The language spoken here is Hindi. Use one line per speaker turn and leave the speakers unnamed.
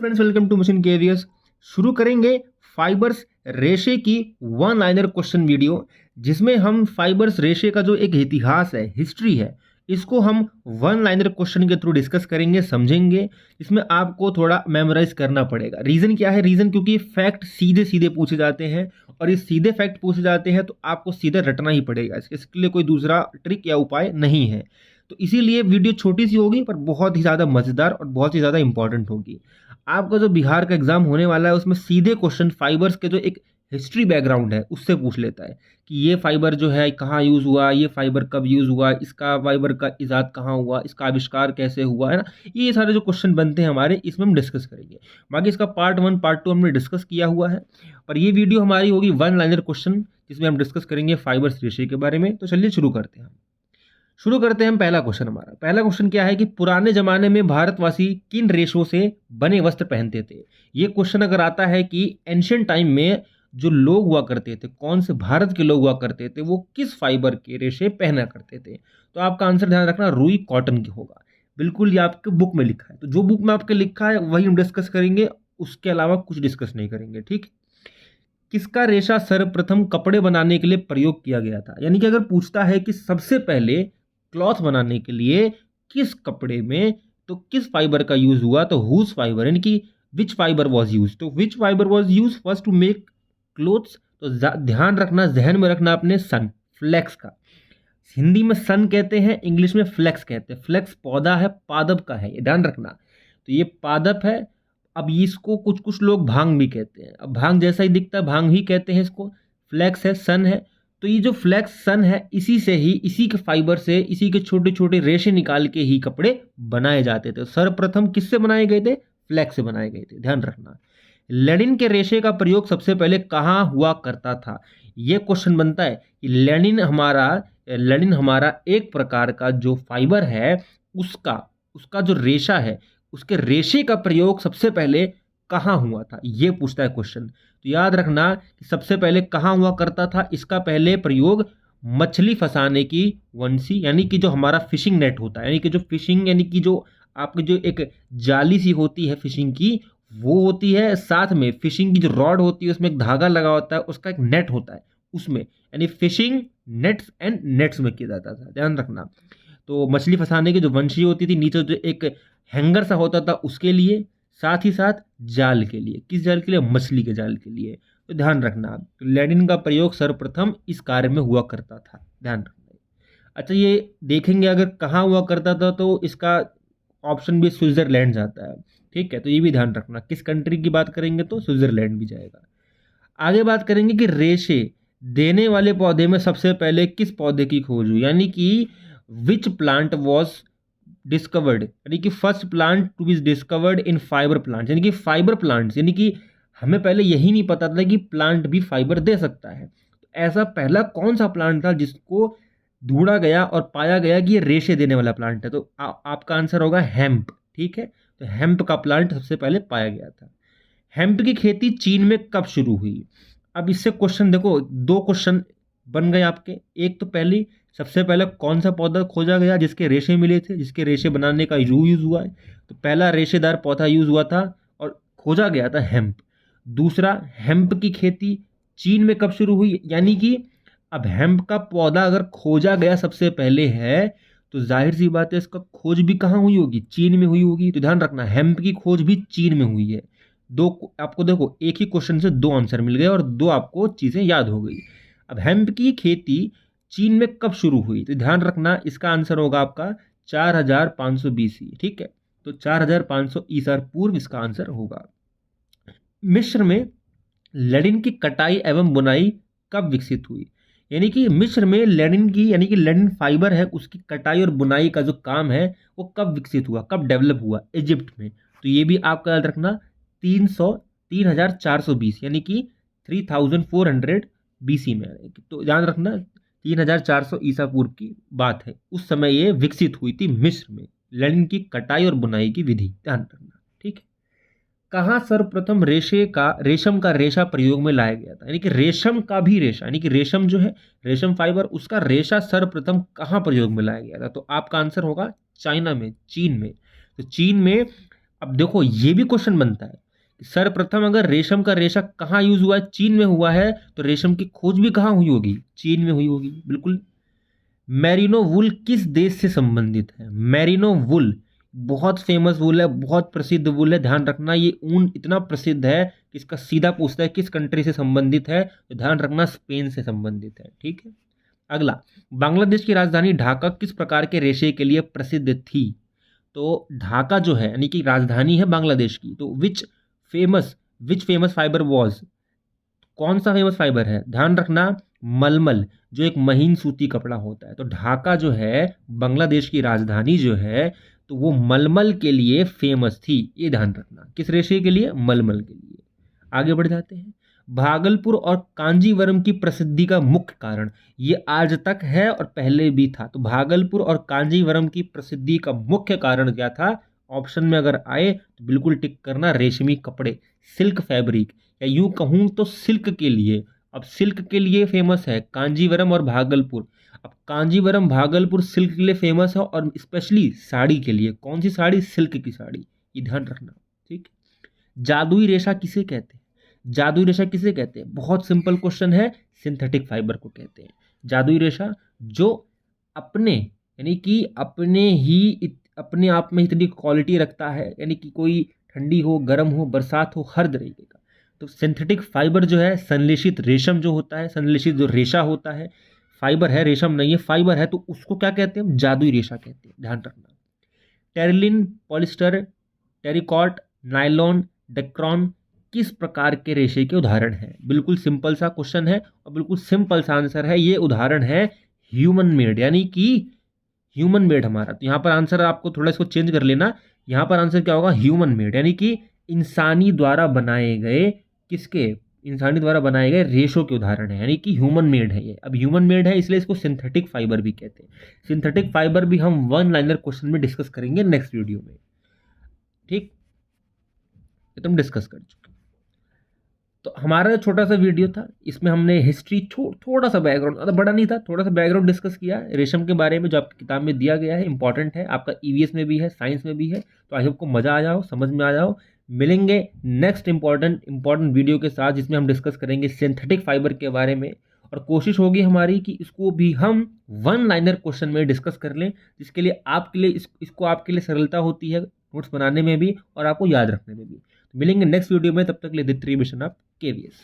फ्रेंड्स, वेलकम टू मिशन केवियस। शुरू करेंगे फाइबर्स रेशे की वन लाइनर क्वेश्चन वीडियो, जिसमें हम फाइबर्स रेशे का जो एक इतिहास है, हिस्ट्री है, इसको हम वन लाइनर क्वेश्चन के थ्रू डिस्कस करेंगे, समझेंगे। इसमें आपको थोड़ा मेमोराइज करना पड़ेगा। रीजन क्या है? रीजन क्योंकि फैक्ट सीधे सीधे पूछे जाते हैं, और ये सीधे फैक्ट पूछे जाते हैं तो आपको सीधे रटना ही पड़ेगा। इसके लिए कोई दूसरा ट्रिक या उपाय नहीं है। तो इसीलिए वीडियो छोटी सी होगी पर बहुत ही ज़्यादा मज़ेदार और बहुत ही ज़्यादा इंपॉर्टेंट होगी। आपका जो बिहार का एग्जाम होने वाला है उसमें सीधे क्वेश्चन फाइबर्स के जो एक हिस्ट्री बैकग्राउंड है उससे पूछ लेता है कि ये फाइबर जो है कहाँ यूज़ हुआ, ये फाइबर कब यूज़ हुआ, इसका फाइबर का इजाद कहाँ हुआ, इसका आविष्कार कैसे हुआ, है ना। ये सारे जो क्वेश्चन बनते हैं हमारे, इसमें हम डिस्कस करेंगे। बाकी इसका पार्ट 1 पार्ट 2 हमने डिस्कस किया हुआ है, पर ये वीडियो हमारी होगी वन लाइनर क्वेश्चन, जिसमें हम डिस्कस करेंगे फाइबर्स रेशे के बारे में। तो चलिए शुरू करते हैं। हम पहला क्वेश्चन। हमारा पहला क्वेश्चन क्या है कि पुराने जमाने में भारतवासी किन रेशों से बने वस्त्र पहनते थे। ये क्वेश्चन अगर आता है कि एंशिएंट टाइम में जो लोग हुआ करते थे, कौन से भारत के लोग हुआ करते थे, वो किस फाइबर के रेशे पहना करते थे, तो आपका आंसर ध्यान रखना रुई कॉटन की होगा। बिल्कुल ये आपके बुक में लिखा है, तो जो बुक में आपके लिखा है वही हम डिस्कस करेंगे, उसके अलावा कुछ डिस्कस नहीं करेंगे। ठीक। किसका रेशा सर्वप्रथम कपड़े बनाने के लिए प्रयोग किया गया था। यानी कि अगर पूछता है कि सबसे पहले क्लॉथ बनाने के लिए किस कपड़े में, तो किस फाइबर का यूज हुआ, तो हुज फाइबर, यानी कि विच फाइबर वॉज यूज। तो which fibre was use first to make clothes. तो ध्यान रखना, जहन में रखना अपने, सन, फ्लेक्स का। हिंदी में सन कहते हैं, इंग्लिश में फ्लेक्स कहते हैं। फ्लेक्स पौधा है, पादप का है, ये ध्यान रखना। तो ये पादप है। अब इसको कुछ कुछ लोग भांग भी कहते हैं। अब भांग जैसा ही दिखता है, भांग ही कहते हैं इसको। फ्लेक्स है, सन है। तो ये जो फ्लेक्स सन है, इसी से ही, इसी के फाइबर से, इसी के छोटे छोटे रेशे निकाल के ही कपड़े बनाए जाते थे। सर्वप्रथम किससे बनाए गए थे? फ्लेक्स से बनाए गए थे, ध्यान रखना। लेनिन के रेशे का प्रयोग सबसे पहले कहाँ हुआ करता था। ये क्वेश्चन बनता है कि लेनिन हमारा एक प्रकार का जो फाइबर है, उसका जो रेशा है, उसके रेशे का प्रयोग सबसे पहले कहाँ हुआ था, ये पूछता है क्वेश्चन। तो याद रखना कि सबसे पहले कहाँ हुआ करता था। इसका पहले प्रयोग मछली फंसाने की वंशी, यानी कि जो हमारा फिशिंग नेट होता है, यानी कि जो फिशिंग, यानी कि जो आपकी जो एक जाली सी होती है फिशिंग की, वो होती है। साथ में फिशिंग की जो रॉड होती है उसमें एक धागा लगा होता है, उसका एक नेट होता है उसमें, यानी फिशिंग नेट्स एंड नेट्स में किया जाता था, ध्यान रखना। तो मछली फंसाने की जो वंशी होती थी, नीचे जो एक हैंगर सा होता था उसके लिए, साथ ही साथ जाल के लिए। किस जाल के लिए? मछली के जाल के लिए। तो ध्यान रखना, लेनिन का प्रयोग सर्वप्रथम इस कार्य में हुआ करता था, ध्यान रखना। अच्छा, ये देखेंगे अगर कहाँ हुआ करता था तो इसका ऑप्शन भी स्विट्जरलैंड जाता है। ठीक है, तो ये भी ध्यान रखना, किस कंट्री की बात करेंगे तो स्विट्जरलैंड भी जाएगा। आगे बात करेंगे कि रेशे देने वाले पौधे में सबसे पहले किस पौधे की खोज हुई, यानी कि विच प्लांट वॉज डिस्कवर्ड, यानी कि first plant to be discovered in fibre plants, यानी कि फाइबर प्लांट्स, यानी कि हमें पहले यही नहीं पता था कि प्लांट भी फाइबर दे सकता है। तो ऐसा पहला कौन सा प्लांट था जिसको ढूंढा गया और पाया गया कि ये रेशे देने वाला प्लांट है? तो आपका आंसर होगा हेम्प। ठीक है, तो हेम्प का प्लांट सबसे पहले पाया गया था। हेम्प की खेती चीन में कब शुरू हुई? अब इससे क्वेश्चन देखो, दो क्वेश्चन बन गए आपके। एक तो पहली, सबसे पहले कौन सा पौधा खोजा गया जिसके रेशे मिले थे, जिसके रेशे बनाने का यूज हुआ है। तो पहला रेशेदार पौधा यूज हुआ था और खोजा गया था हेम्प। दूसरा, हेम्प की खेती चीन में कब शुरू हुई, यानी कि अब हेम्प का पौधा अगर खोजा गया सबसे पहले है, तो जाहिर सी बात है इसका खोज भी कहाँ हुई होगी? चीन में हुई होगी। तो ध्यान रखना, हेम्प की खोज भी चीन में हुई है। दो आपको देखो, एक ही क्वेश्चन से दो आंसर मिल गए और दो आपको चीजें याद हो गई। अब हेम्प की खेती चीन में कब शुरू हुई? तो ध्यान रखना, इसका आंसर होगा आपका 4500 BC। ठीक है, तो 4500 ईसा पूर्व इसका आंसर होगा। मिस्र में लेनिन की कटाई एवं बुनाई कब विकसित हुई? यानी कि मिस्र में लेनिन की, यानी कि लेनिन फाइबर है, उसकी कटाई और बुनाई का जो काम है वो कब विकसित हुआ, कब डेवलप हुआ? इजिप्ट में। तो ये भी आपका याद रखना, 3420, यानी कि 3400 BC में। तो ध्यान रखना 3400 ईसा पूर्व की बात है, उस समय ये विकसित हुई थी मिस्र में, लेनिन की कटाई और बुनाई की विधि, ध्यान रखना। ठीक है, कहाँ सर्वप्रथम रेशम का रेशा प्रयोग में लाया गया था? यानी कि रेशम का भी रेशा, यानी कि रेशम जो है, रेशम फाइबर, उसका रेशा सर्वप्रथम कहाँ प्रयोग में लाया गया था? तो आपका आंसर होगा चाइना में, चीन में। तो चीन में अब देखो ये भी क्वेश्चन बनता है कि सर्वप्रथम अगर रेशम का रेशा कहाँ यूज हुआ है, चीन में हुआ है, तो रेशम की खोज भी कहाँ हुई होगी, चीन में हुई होगी, बिल्कुल। मैरिनो वुल किस देश से संबंधित है, मैरिनो वुल बहुत फेमस वुल है, बहुत प्रसिद्ध वुल है, ध्यान रखना ये ऊन इतना प्रसिद्ध है कि इसका सीधा पूछता है किस कंट्री से संबंधित है, तो ध्यान रखना स्पेन से संबंधित है, ठीक है। अगला, बांग्लादेश की राजधानी ढाका किस प्रकार के रेशे के लिए प्रसिद्ध थी, तो ढाका जो है यानी कि राजधानी है बांग्लादेश की, तो विच फेमस फाइबर वॉज, कौन सा फेमस फाइबर है, ध्यान रखना मलमल, जो एक महीन सूती कपड़ा होता है। तो ढाका जो है बांग्लादेश की राजधानी जो है, तो वो मलमल के लिए फेमस थी, ये ध्यान रखना, किस रेशे के लिए, मलमल के लिए। आगे बढ़ जाते हैं, भागलपुर और कांजीवरम की प्रसिद्धि का मुख्य कारण, ये आज तक है और पहले भी था। तो भागलपुर और कांजीवरम की प्रसिद्धि का मुख्य कारण क्या था, ऑप्शन में अगर आए तो बिल्कुल टिक करना, रेशमी कपड़े, सिल्क फैब्रिक, या यूं कहूं तो सिल्क के लिए। अब सिल्क के लिए फेमस है कांजीवरम और भागलपुर। अब कांजीवरम भागलपुर सिल्क के लिए फेमस है, और स्पेशली साड़ी के लिए, कौन सी साड़ी, सिल्क की साड़ी, ये ध्यान रखना, ठीक। जादुई रेशा किसे कहते हैं, जादुई रेशा किसे कहते हैं, बहुत सिंपल क्वेश्चन है, सिंथेटिक फाइबर को कहते हैं जादुई रेशा, जो अपने यानी कि अपने आप में इतनी क्वालिटी रखता है, यानी कि कोई ठंडी हो, गर्म हो, बरसात हो, हर तरीके का। तो सिंथेटिक फाइबर जो है, संश्लेषित रेशम जो होता है, संश्लेषित जो रेशा होता है, फाइबर है, रेशम नहीं है, फाइबर है, तो उसको क्या कहते हैं, जादुई रेशा कहते हैं, ध्यान रखना। Terylene, polyester, terricot, nylon, Dacron किस प्रकार के रेशे के उदाहरण हैं, बिल्कुल सिंपल सा क्वेश्चन है और बिल्कुल सिंपल सा आंसर है, ये उदाहरण है ह्यूमन मेड, यानी कि ह्यूमन मेड हमारा। तो यहाँ पर आंसर आपको थोड़ा इसको चेंज कर लेना, यहाँ पर आंसर क्या होगा, ह्यूमन मेड, यानी कि इंसानी द्वारा बनाए गए, किसके, इंसानी द्वारा बनाए गए रेशों के उदाहरण है, यानी कि ह्यूमन मेड है ये। अब ह्यूमन मेड है इसलिए इसको सिंथेटिक फाइबर भी कहते हैं। सिंथेटिक फाइबर भी हम वन लाइनर क्वेश्चन में डिस्कस करेंगे नेक्स्ट वीडियो में, ठीक, ये तुम डिस्कस कर चुके। तो हमारा छोटा सा वीडियो था, इसमें हमने हिस्ट्री थोड़ा सा बैकग्राउंड, ज़्यादा बड़ा नहीं था, थोड़ा सा बैकग्राउंड डिस्कस किया रेशम के बारे में, जो आपकी किताब में दिया गया है, इंपॉर्टेंट है, आपका ईवीएस में भी है, साइंस में भी है। तो आई होप को मज़ा आ जाओ, समझ में आ जाओ। मिलेंगे नेक्स्ट इंपॉर्टेंट वीडियो के साथ, जिसमें हम डिस्कस करेंगे सिंथेटिक फाइबर के बारे में, और कोशिश होगी हमारी कि इसको भी हम वन लाइनर क्वेश्चन में डिस्कस कर लें, जिसके लिए आपके लिए इसको आपके लिए सरलता होती है नोट्स बनाने में भी और आपको याद रखने में भी। मिलेंगे नेक्स्ट वीडियो में, तब तक ले दित्री मिशन आप केवीएस।